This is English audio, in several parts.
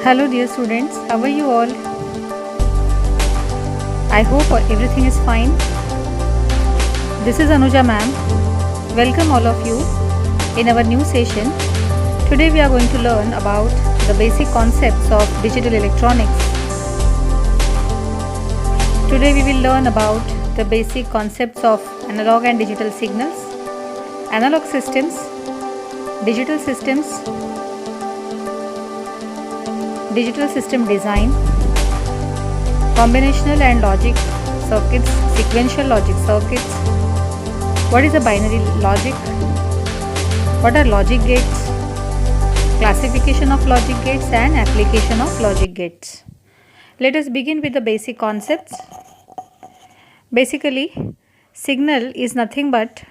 Hello dear students, how are you all? I hope everything is fine. This is Anuja ma'am. Welcome all of you in our new session. Today we are going to learn about the basic concepts of digital electronics. Today we will learn about the basic concepts of analog and digital signals, analog systems, digital systems, digital system design, combinational and logic circuits, sequential logic circuits, what is a binary logic, what are logic gates, classification of logic gates and application of logic gates. Let us begin with the basic concepts. Basically, signal is nothing but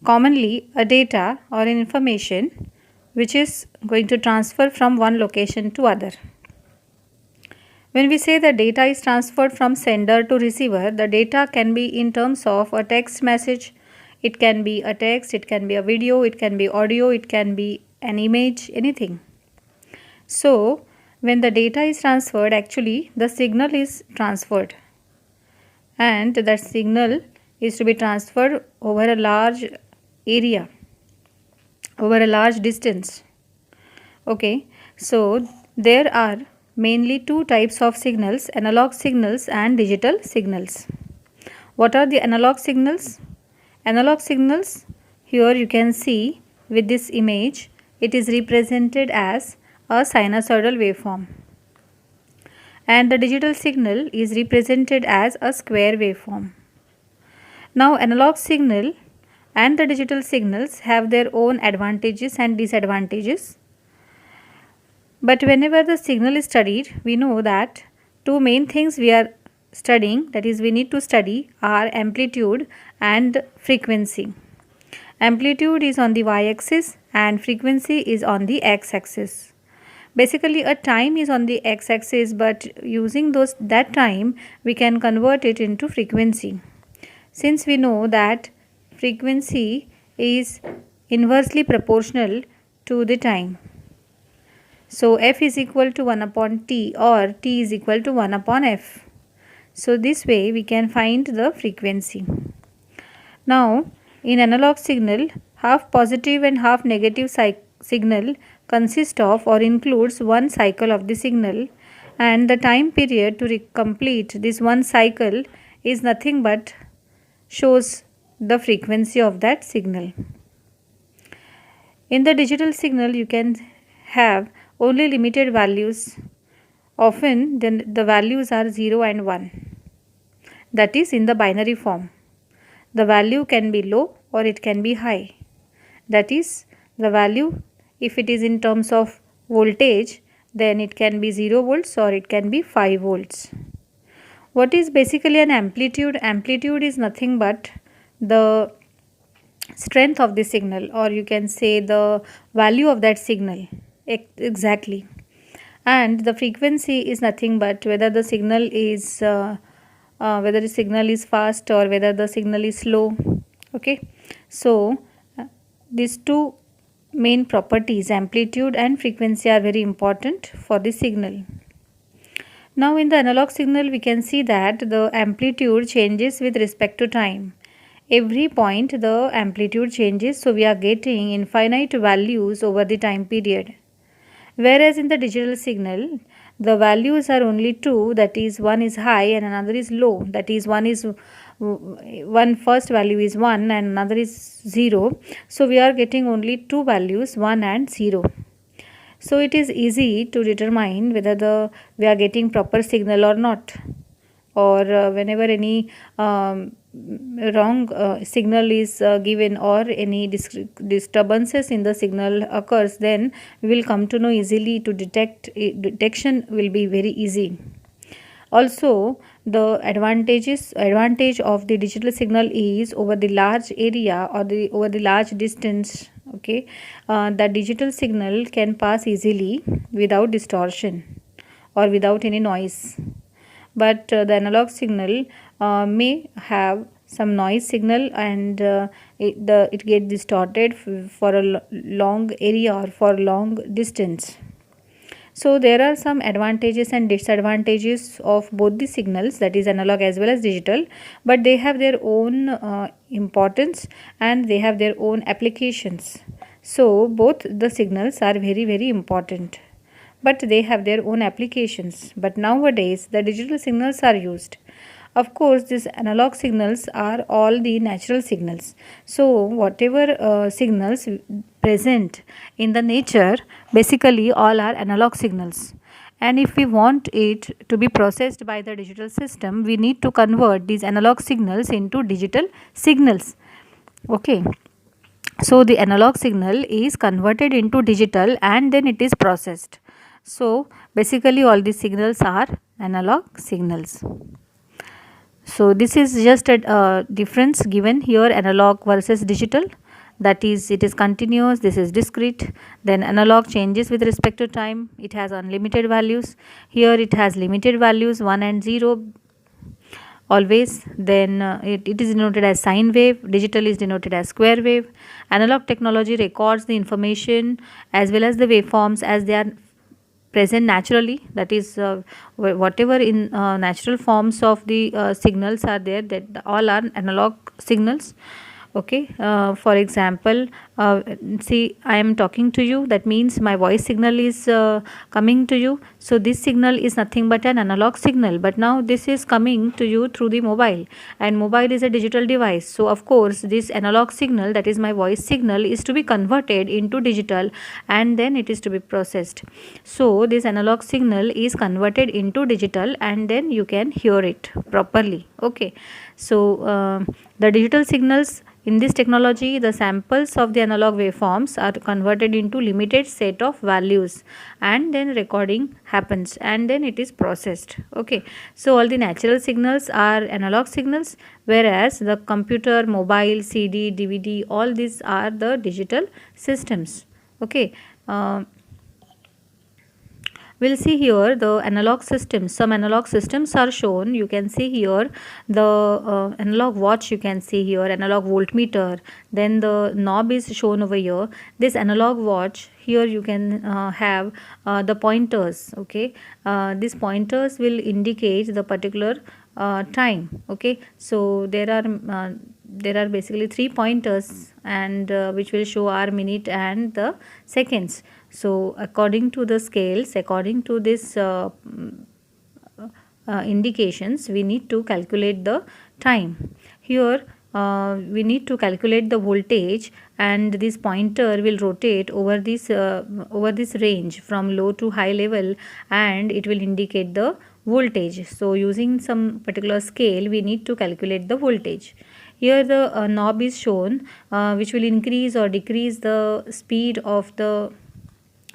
commonly a data or an information which is going to transfer from one location to other. When we say the data is transferred from sender to receiver, the data can be in terms of a text message, it can be a text, it can be a video, it can be audio, it can be an image, anything. So, when the data is transferred, actually the signal is transferred, and that signal is to be transferred over a large area, over a large distance. Okay, so there are mainly two types of signals, analog signals and digital signals. What are the analog signals? Analog signals, here you can see with this image, it is represented as a sinusoidal waveform, and the digital signal is represented as a square waveform. Now analog signal and the digital signals have their own advantages and disadvantages. But whenever the signal is studied, we know that two main things we are studying, that is we need to study, are amplitude and frequency. Amplitude is on the y-axis and frequency is on the x-axis. Basically a time is on the x-axis, but using that time we can convert it into frequency. Since we know that frequency is inversely proportional to the time. So f is equal to 1 upon t or t is equal to 1 upon f. So this way we can find the frequency. Now in analog signal, half positive and half negative signal consist of or includes one cycle of the signal, and the time period to complete this one cycle is nothing but shows the frequency of that signal. In the digital signal you can have only limited values. Often then the values are 0 and 1. That is in the binary form. The value can be low or it can be high. That is the value, if it is in terms of voltage, then it can be 0 volts or it can be 5 volts. What is basically an amplitude? Amplitude is nothing but the strength of the signal, or you can say the value of that signal. Exactly. And the frequency is nothing but whether the signal is fast or whether the signal is slow. Okay, so these two main properties, amplitude and frequency, are very important for the signal. Now in the analog signal we can see that the amplitude changes with respect to time. Every point the amplitude changes, so we are getting infinite values over the time period. Whereas in the digital signal, the values are only two, that is one is high and another is low, that is one first value is 1 and another is 0. So we are getting only two values, 1 and 0. So it is easy to determine whether we are getting proper signal or not, or whenever any wrong signal is given or any disturbances in the signal occurs, then we will come to know easily to detection will be very easy. Also the advantage of the digital signal is over the large area or over the large distance. Okay, the digital signal can pass easily without distortion or without any noise, but the analog signal may have some noise signal, and it gets distorted for a long area or for long distance. So there are some advantages and disadvantages of both the signals, that is analog as well as digital, but they have their own importance and they have their own applications. So both the signals are very important, but they have their own applications. But nowadays the digital signals are used. Of course, these analog signals are all the natural signals. So whatever signals present in the nature, basically all are analog signals. And if we want it to be processed by the digital system, we need to convert these analog signals into digital signals. Okay. So the analog signal is converted into digital and then it is processed. So basically all these signals are analog signals. So this is just a difference given here, analog versus digital. That is, it is continuous, this is discrete. Then analog changes with respect to time, it has unlimited values. Here it has limited values, 1 and 0 always. Then it is denoted as sine wave, digital is denoted as square wave. Analog technology records the information as well as the waveforms as they are present naturally, that is whatever in natural forms of the signals are there, that all are analog signals. Okay, for example, see, I am talking to you, that means my voice signal is coming to you. So this signal is nothing but an analog signal, but now this is coming to you through the mobile, and mobile is a digital device. So of course this analog signal, that is my voice signal, is to be converted into digital and then it is to be processed. So this analog signal is converted into digital and then you can hear it properly. Okay, so the digital signals, in this technology, the samples of the analog waveforms are converted into limited set of values and then recording happens and then it is processed. Okay, so all the natural signals are analog signals, whereas the computer, mobile, CD, DVD, all these are the digital systems. Okay, we'll see here the analog systems. Some analog systems are shown. You can see here the analog watch, you can see here analog voltmeter, then the knob is shown over here. This analog watch, here you can have the pointers. Okay, these pointers will indicate the particular time. Okay, so there are basically 3 pointers, and which will show hour, minute and the seconds. So according to the scales, according to this indications, we need to calculate the time. Here we need to calculate the voltage, and this pointer will rotate over this range from low to high level, and it will indicate the voltage. So using some particular scale, we need to calculate the voltage. Here the knob is shown, which will increase or decrease the speed of the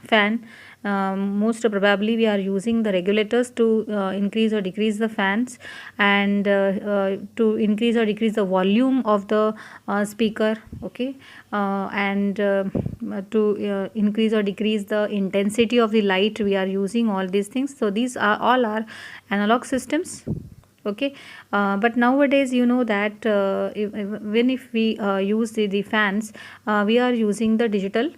fan. Most probably we are using the regulators to increase or decrease the fans, and to increase or decrease the volume of the speaker. Okay, and to increase or decrease the intensity of the light, we are using all these things. So these are all our analog systems. Okay, but nowadays you know that if we use the fans, we are using the digital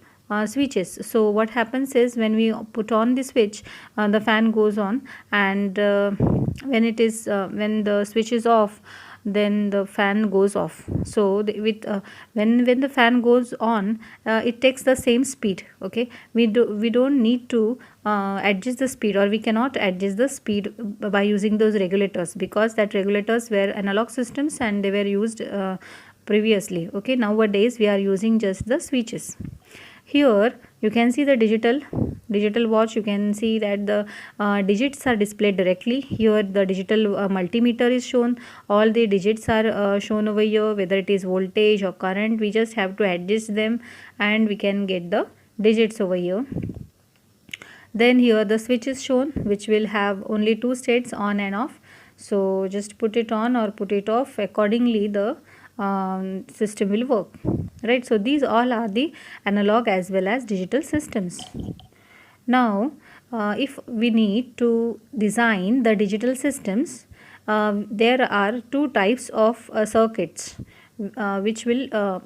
switches. So what happens is, when we put on the switch, the fan goes on, and when the switch is off, then the fan goes off. So when the fan goes on, it takes the same speed. Okay, we don't need to adjust the speed, or we cannot adjust the speed by using those regulators, because that regulators were analog systems and they were used previously. Okay, nowadays we are using just the switches. Here you can see the digital watch. You can see that the digits are displayed directly. Here the digital multimeter is shown. All the digits are shown over here, whether it is voltage or current. We just have to adjust them and we can get the digits over here. Then here the switch is shown, which will have only 2 states, on and off. So just put it on or put it off, accordingly the system will work, right? So these all are the analog as well as digital systems. Now if we need to design the digital systems, there are 2 types of circuits which will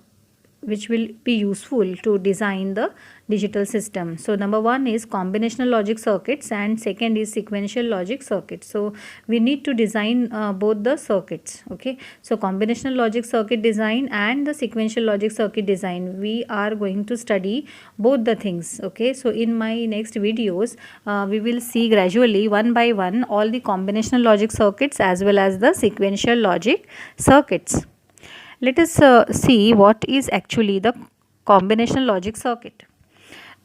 which will be useful to design the digital system. So number one is combinational logic circuits and second is sequential logic circuits. So we need to design both the circuits. Okay, so combinational logic circuit design and the sequential logic circuit design, we are going to study both the things. Okay, so in my next videos we will see gradually one by one all the combinational logic circuits as well as the sequential logic circuits. Let us see what is actually the combinational logic circuit.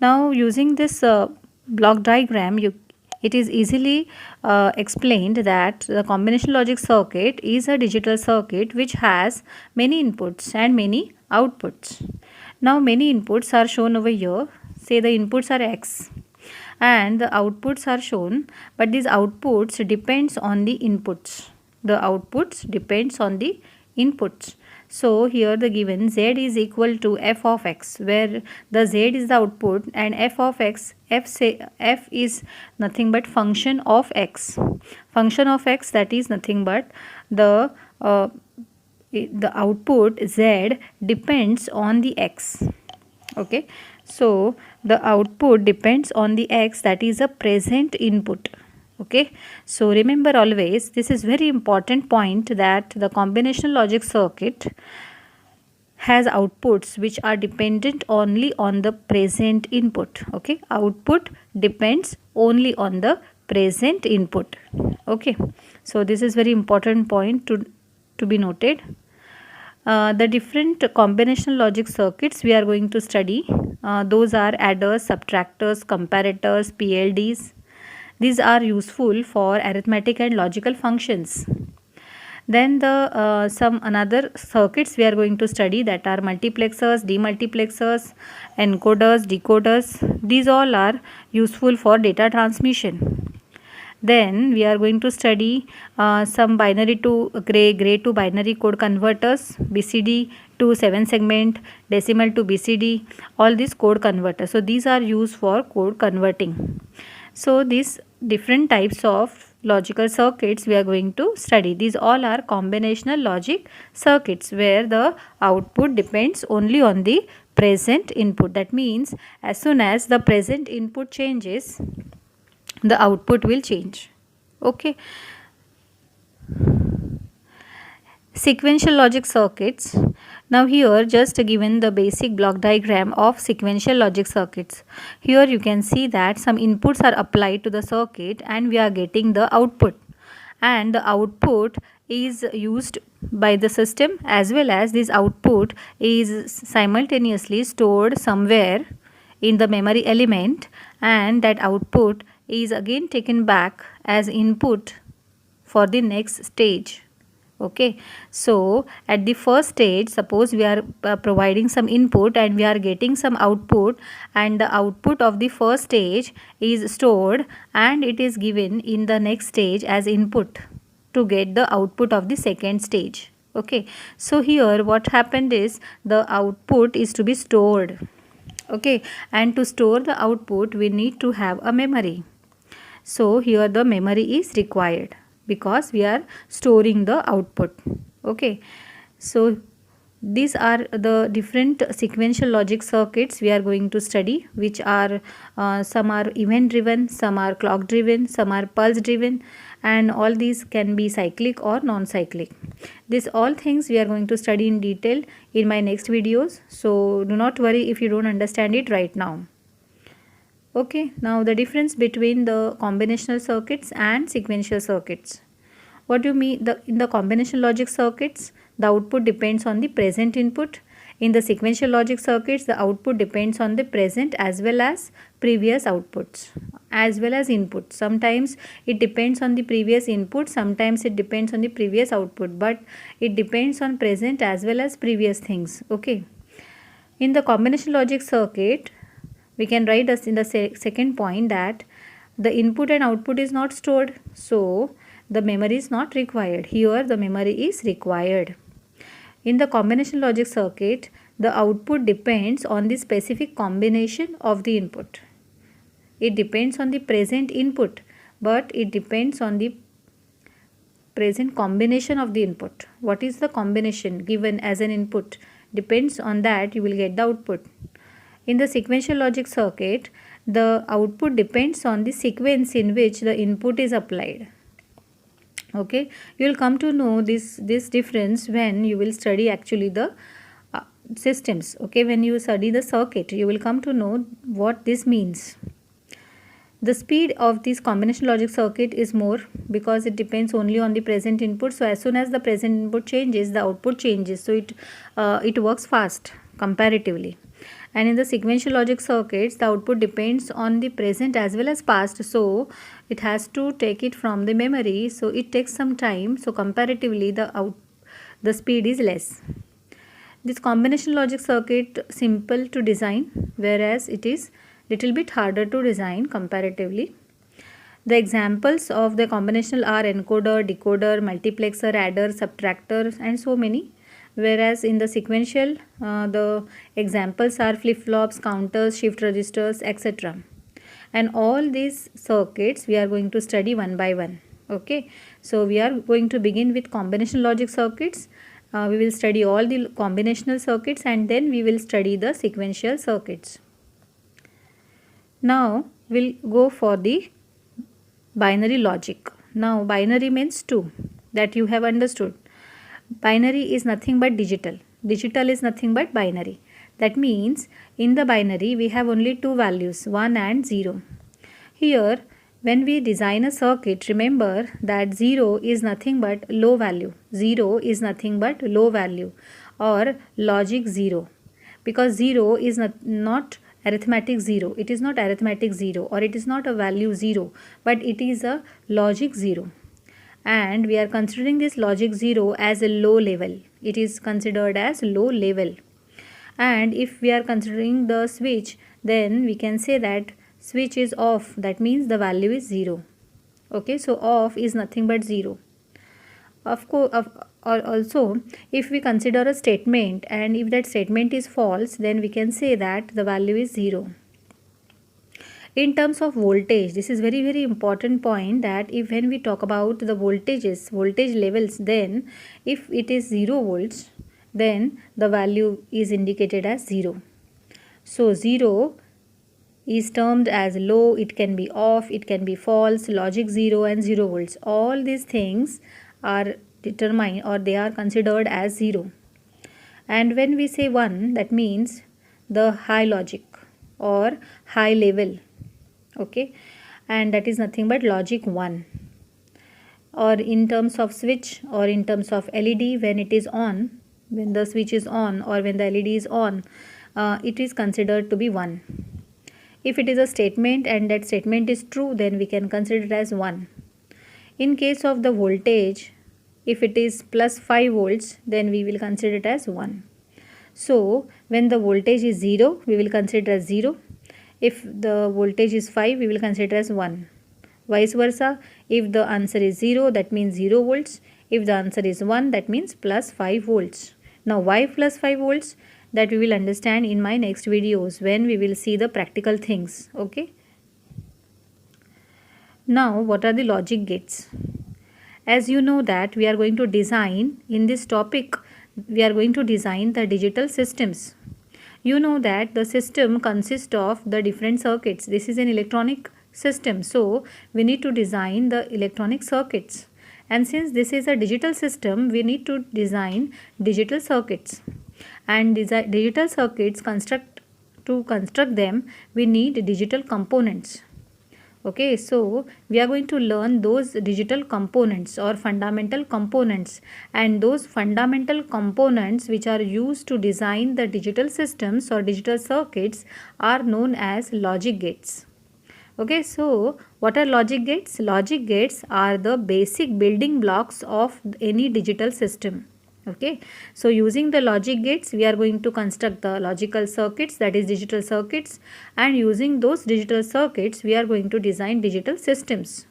Now using this block diagram, it is easily explained that the combinational logic circuit is a digital circuit which has many inputs and many outputs. Now many inputs are shown over here. Say the inputs are X and the outputs are shown, but these outputs depends on the inputs. The outputs depends on the inputs. So here the given Z is equal to f of x, where the Z is the output and f of x, f is nothing but function of x. Function of x, that is nothing but the output Z depends on the x. Okay, so the output depends on the x, that is a present input. Okay, so remember always, this is very important point, that the combinational logic circuit has outputs which are dependent only on the present input. Okay, output depends only on the present input. Okay, so this is very important point to be noted. The different combinational logic circuits we are going to study, those are adders, subtractors, comparators, PLDs. These are useful for arithmetic and logical functions. Then the some another circuits we are going to study, that are multiplexers, demultiplexers, encoders, decoders. These all are useful for data transmission. Then we are going to study some binary to gray to binary code converters, BCD to 7 segment, decimal to BCD, all these code converters. So these are used for code converting. So these different types of logical circuits we are going to study. These all are combinational logic circuits where the output depends only on the present input. That means as soon as the present input changes, the output will change. Okay. Sequential logic circuits. Now here just given the basic block diagram of sequential logic circuits. Here you can see that some inputs are applied to the circuit and we are getting the output, and the output is used by the system, as well as this output is simultaneously stored somewhere in the memory element, and that output is again taken back as input for the next stage. Okay, so at the first stage, suppose we are providing some input and we are getting some output, and the output of the first stage is stored and it is given in the next stage as input to get the output of the second stage. Okay, so here what happened is the output is to be stored. Okay, and to store the output we need to have a memory. So here the memory is required because we are storing the output. Okay, so these are the different sequential logic circuits we are going to study, which are some are event driven, some are clock driven, some are pulse driven, and all these can be cyclic or non-cyclic. These all things we are going to study in detail in my next videos, so do not worry if you don't understand it right now. Okay, now the difference between the combinational circuits and sequential circuits. What do you mean? In the combinational logic circuits, the output depends on the present input. In the sequential logic circuits, the output depends on the present as well as previous outputs, as well as input. Sometimes it depends on the previous input, sometimes it depends on the previous output, but it depends on present as well as previous things. Okay. In the combinational logic circuit, we can write as in the second point that the input and output is not stored, so the memory is not required. Here the memory is required. In the combinational logic circuit, the output depends on the specific combination of the input. It depends on the present input, but it depends on the present combination of the input. What is the combination given as an input? depends on that you will get the output. In the sequential logic circuit, the output depends on the sequence in which the input is applied. Okay, you will come to know this difference when you will study actually the systems. Okay, when you study the circuit, you will come to know what this means. The speed of this combination logic circuit is more because it depends only on the present input. So as soon as the present input changes, the output changes. So it works fast comparatively. And in the sequential logic circuits, the output depends on the present as well as past. So it has to take it from the memory. So it takes some time. So comparatively, the speed is less. This combination logic circuit simple to design, whereas it is little bit harder to design comparatively. The examples of the combinational are encoder, decoder, multiplexer, adder, subtractor, and so many. Whereas in the sequential, the examples are flip-flops, counters, shift registers, etc. And all these circuits we are going to study one by one. Okay, so we are going to begin with combinational logic circuits. We will study all the combinational circuits and then we will study the sequential circuits. Now we'll go for the binary logic. Now binary means 2, that you have understood. Binary is nothing but digital. Digital is nothing but binary. That means in the binary we have only 2 values, 1 and 0. Here when we design a circuit, remember that 0 is nothing but low value. 0 is nothing but low value or logic 0, because 0 is not arithmetic 0. It is not arithmetic 0 or it is not a value 0, but it is a logic 0. And we are considering this logic 0 as a low level. It is considered as low level. And if we are considering the switch, then we can say that switch is off. That means the value is 0. Okay, so off is nothing but 0. Of course, also if we consider a statement and if that statement is false, then we can say that the value is 0. In terms of voltage, this is very important point, that if when we talk about the voltage levels, then if it is 0 volts, then the value is indicated as 0. So 0 is termed as low, it can be off, it can be false, logic 0 and 0 volts. All these things are determined or they are considered as 0. And when we say 1, that means the high logic or high level. Okay, and that is nothing but logic 1. Or in terms of switch or in terms of LED, when it is on, when the switch is on or when the LED is on, it is considered to be 1. If it is a statement and that statement is true, then we can consider it as 1. In case of the voltage, if it is plus 5 volts, then we will consider it as 1. So when the voltage is 0, we will consider it as 0. If the voltage is 5, we will consider it as 1. Vice versa, if the answer is 0, that means 0 volts. If the answer is 1, that means plus 5 volts. Now why plus 5 volts? That we will understand in my next videos when we will see the practical things. Okay. Now what are the logic gates? As you know that we are going to design, in this topic we are going to design the digital systems. You know that the system consists of the different circuits. This is an electronic system, so we need to design the electronic circuits. And since this is a digital system, we need to design digital circuits. And digital circuits, to construct them, we need digital components. Okay, so we are going to learn those digital components or fundamental components, and those fundamental components which are used to design the digital systems or digital circuits are known as logic gates. Okay, so what are logic gates? Logic gates are the basic building blocks of any digital system. Okay, so using the logic gates, we are going to construct the logical circuits, that is digital circuits, and using those digital circuits, we are going to design digital systems.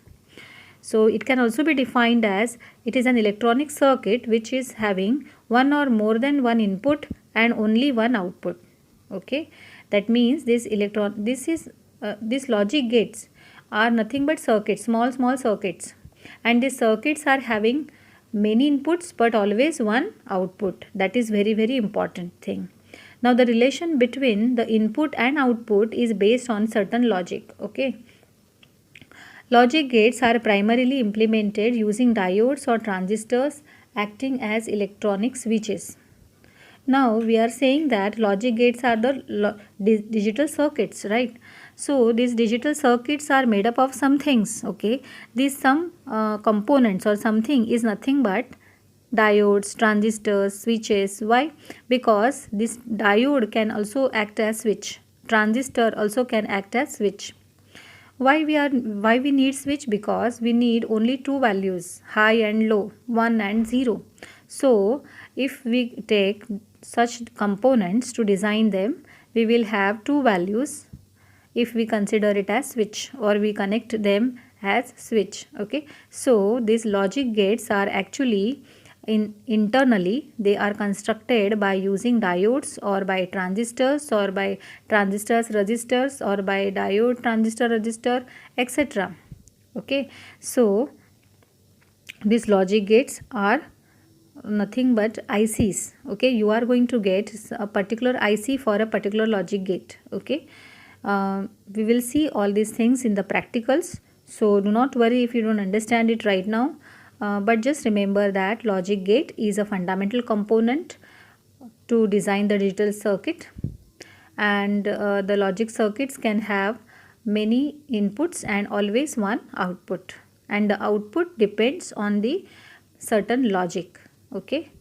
So it can also be defined as it is an electronic circuit which is having one or more than one input and only one output. Okay, that means these logic gates are nothing but circuits, small circuits, and these circuits are having many inputs but always one output. That is very, very important thing. Now the relation between the input and output is based on certain logic. Okay. Logic gates are primarily implemented using diodes or transistors acting as electronic switches. Now we are saying that logic gates are the digital circuits, right? So these digital circuits are made up of some things. Okay, these some components or something is nothing but diodes, transistors, switches. Why? Because this diode can also act as switch. Transistor also can act as switch. Why we need switch? Because we need only two values, high and low, 1 and 0. So if we take such components to design them, we will have two values if we consider it as switch, or we connect them as switch. Okay, so these logic gates are actually internally they are constructed by using diodes or by transistors or by transistors resistors or by diode transistor resistor, etc. Okay, so these logic gates are nothing but ICs. Okay, you are going to get a particular IC for a particular logic gate. Okay, we will see all these things in the practicals, so do not worry if you don't understand it right now. But just remember that logic gate is a fundamental component to design the digital circuit, and the logic circuits can have many inputs and always one output, and the output depends on the certain logic. Okay,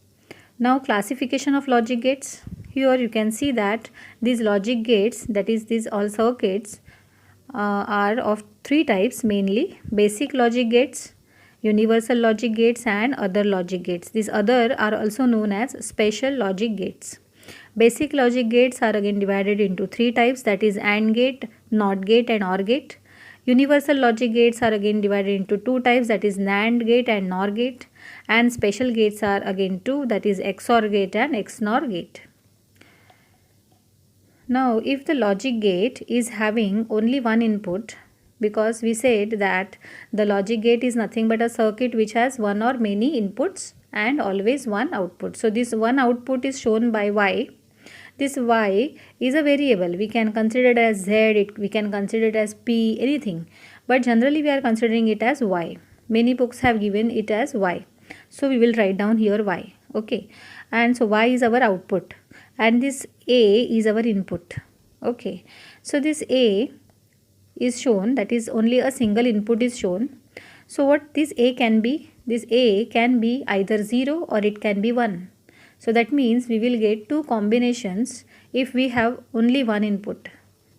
now classification of logic gates. Here you can see that these logic gates, that is these all circuits, are of three types mainly: basic logic gates, universal logic gates, and other logic gates. These other are also known as special logic gates. Basic logic gates are again divided into three types, that is AND gate, NOT gate, and OR gate. Universal logic gates are again divided into two types, that is NAND gate and NOR gate, and special gates are again two, that is XOR gate and XNOR gate. Now if the logic gate is having only one input, because we said that the logic gate is nothing but a circuit which has one or many inputs and always one output. So this one output is shown by Y. This Y is a variable. We can consider it as Z, we can consider it as P, anything. But generally we are considering it as Y. Many books have given it as Y. So we will write down here Y. Okay. And so Y is our output. And this A is our input. Okay. So this A is shown, that is only a single input is shown. So what this A can be? This A can be either 0 or it can be 1. So that means we will get two combinations if we have only one input.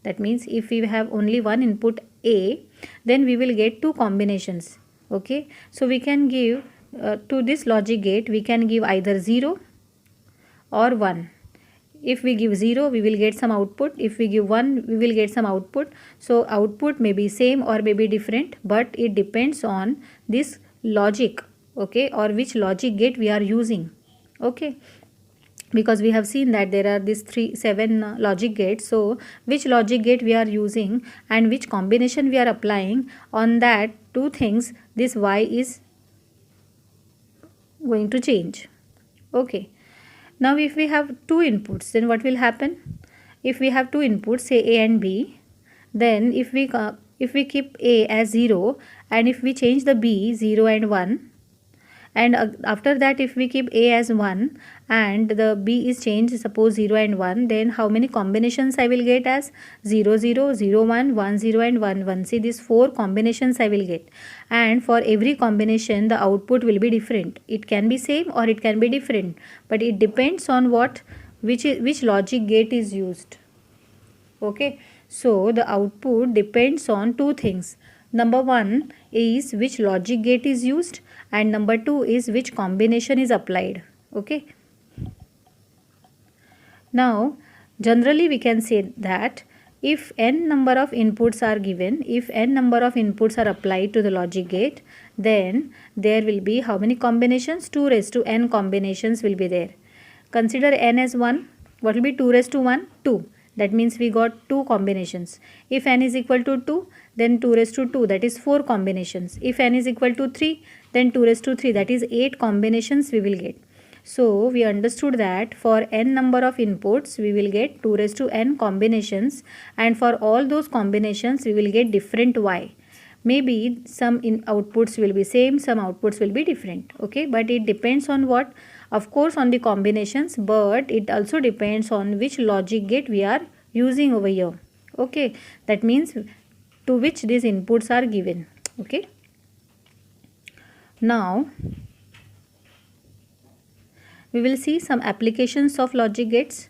That means if we have only one input A, then we will get two combinations. Okay, so we can give to this logic gate, we can give either 0 or 1. If we give 0, we will get some output. If we give 1, we will get some output. So output may be same or may be different, but it depends on this logic, okay, or which logic gate we are using. Okay, because we have seen that there are these 7 logic gates. So which logic gate we are using and which combination we are applying, on that two things this Y is going to change. Okay. Now if we have two inputs, then what will happen? If we have two inputs, say A and B, then if we keep A as 0 and if we change the B 0 and 1, and after that if we keep A as 1 and the B is changed, suppose 0 and 1, then how many combinations I will get as 0 0 0 1 1 0 and 1 1. See, these 4 combinations I will get, and for every combination the output will be different. It can be same or it can be different, but it depends on which logic gate is used. Okay, so the output depends on two things. Number 1 is which logic gate is used, and number 2 is which combination is applied. Okay. Now generally we can say that if n number of inputs are given, if n number of inputs are applied to the logic gate, then there will be how many combinations? 2 raised to n combinations will be there. Consider n as 1. What will be 2 raised to 1? 2. That means we got 2 combinations. If n is equal to 2, then 2 raised to 2, that is 4 combinations. If n is equal to 3, then 2 raised to 3, that is 8 combinations we will get. So we understood that for n number of inputs we will get 2 raised to n combinations, and for all those combinations we will get different y. Maybe some outputs will be same, some outputs will be different, okay, but it depends on what? Of course on the combinations, but it also depends on which logic gate we are using over here, okay, that means to which these inputs are given, okay. Now we will see some applications of logic gates.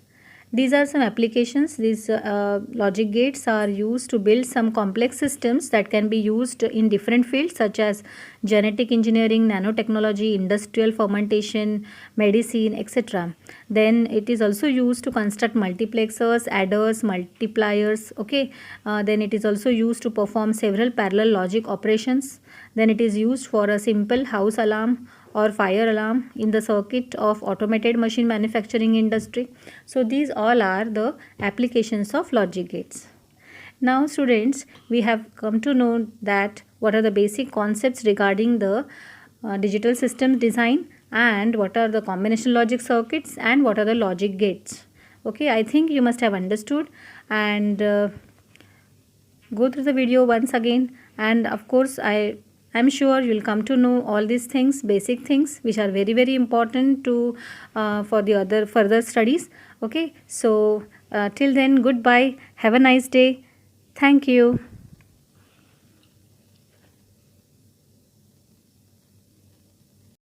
These are some applications. These logic gates are used to build some complex systems that can be used in different fields such as genetic engineering, nanotechnology, industrial fermentation, medicine, etc. Then it is also used to construct multiplexers, adders, multipliers, okay. Then it is also used to perform several parallel logic operations. Then it is used for a simple house alarm or fire alarm in the circuit of automated machine manufacturing industry. So these all are the applications of logic gates. Now students, we have come to know that what are the basic concepts regarding the digital systems design, and what are the combination logic circuits, and what are the logic gates. Okay, I think you must have understood, and go through the video once again, and of course I'm sure you'll come to know all these things, basic things, which are very very important to for the other further studies. Okay, so till then, goodbye, have a nice day, thank you.